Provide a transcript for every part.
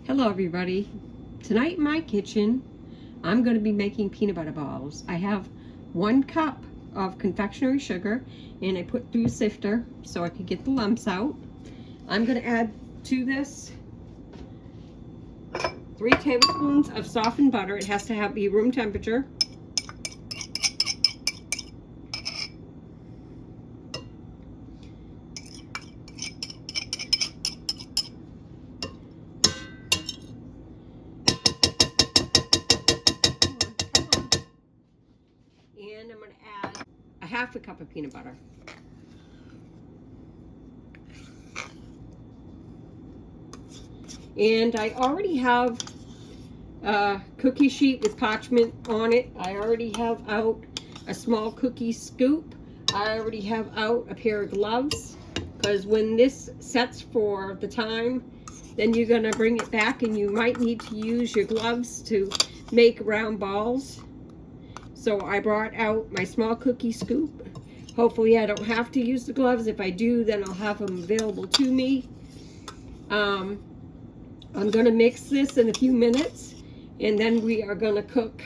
Hello everybody. Tonight in my kitchen I'm going to be making peanut butter balls. I have 1 cup of confectionery sugar and I put through a sifter so I could get the lumps out. I'm going to add to this 3 tablespoons of softened butter. It has to be room temperature. And I'm going to add a 1/2 cup of peanut butter. And I already have a cookie sheet with parchment on it. I already have out a small cookie scoop. I already have out a pair of gloves, because when this sets for the time, then you're going to bring it back and you might need to use your gloves to make round balls. So I brought out my small cookie scoop. Hopefully I don't have to use the gloves. If I do, then I'll have them available to me. I'm going to mix this in a few minutes, and then we are going to cook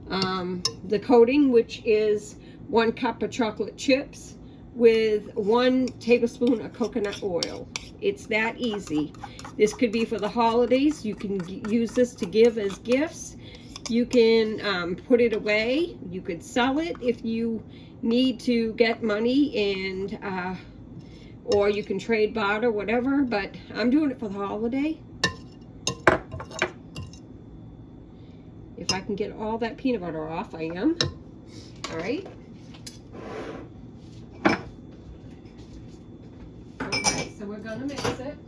the coating, which is 1 cup of chocolate chips with 1 tablespoon of coconut oil. It's that easy. This could be for the holidays. You can use this to give as gifts. You can put it away. You could sell it if you need to get money, and or you can trade barter, whatever, but I'm doing it for the holiday. If I can get all that peanut butter off, I am. All right. Okay, so we're gonna mix it.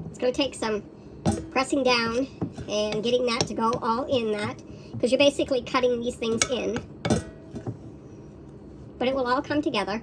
It's going to take some pressing down and getting that to go all in that, because you're basically cutting these things in, but it will all come together.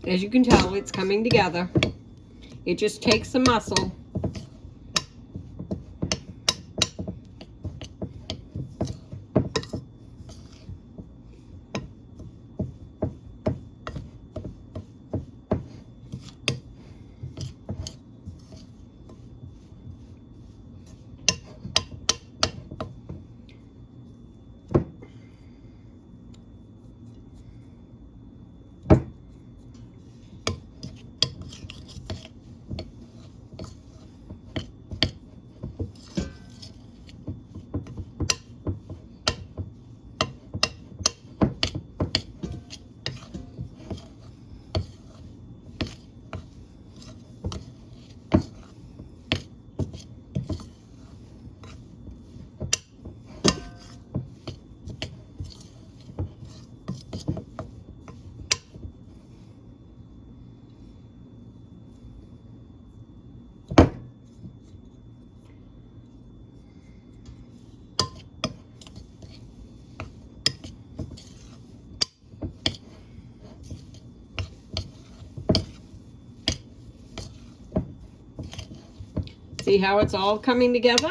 As you can tell, it's coming together. It just takes some muscle. See how it's all coming together?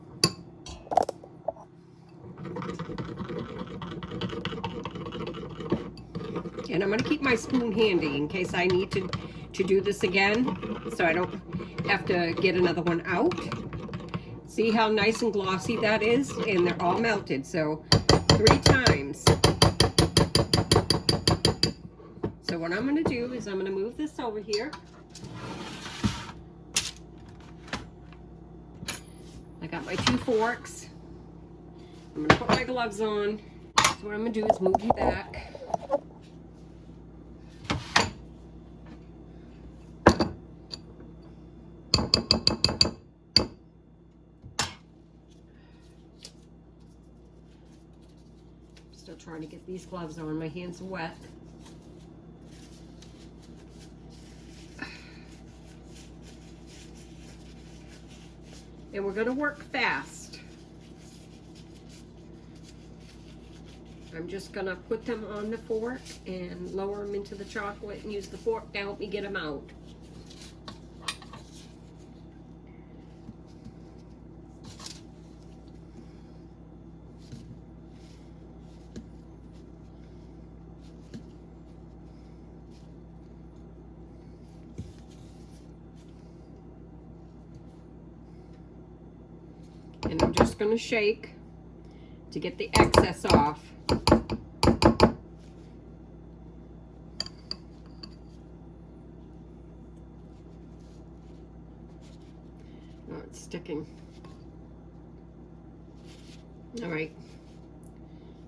And I'm going to keep my spoon handy in case I need to do this again, so I don't have to get another one out. See how nice and glossy that is? And they're all melted, so 3 times. So what I'm going to do is I'm going to move this over here. I got my 2 forks. I'm going to put my gloves on. So what I'm going to do is move you back. Still trying to get these gloves on. My hands are wet. And we're going to work fast. I'm just going to put them on the fork and lower them into the chocolate and use the fork to help me get them out. And I'm just going to shake to get the excess off. Oh, it's sticking. All right.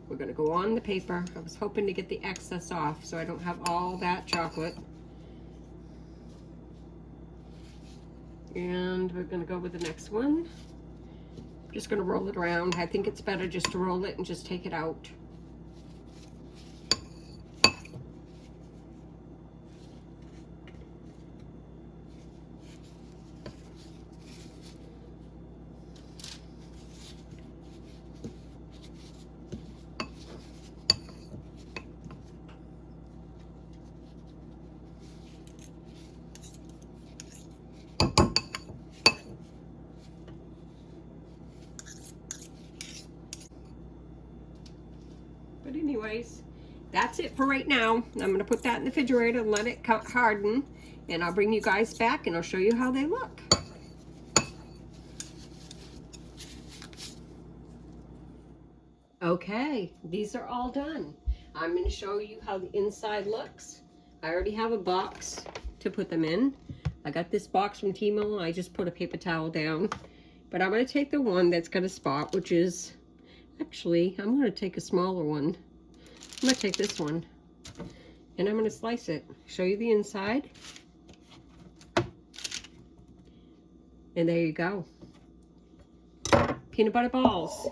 We're going to go on the paper. I was hoping to get the excess off so I don't have all that chocolate. And we're going to go with the next one. Just going to roll it around. I think it's better just to roll it and just take it out. But anyways, that's it for right now. I'm going to put that in the refrigerator and let it harden. And I'll bring you guys back and I'll show you how they look. Okay, these are all done. I'm going to show you how the inside looks. I already have a box to put them in. I got this box from Tbls. I just put a paper towel down. But I'm going to take the one that's got a spot, which is, actually, I'm going to take a smaller one. I'm going to take this one. And I'm going to slice it. Show you the inside. And there you go. Peanut butter balls.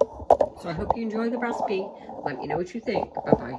So I hope you enjoy the recipe. Let me know what you think. Bye-bye.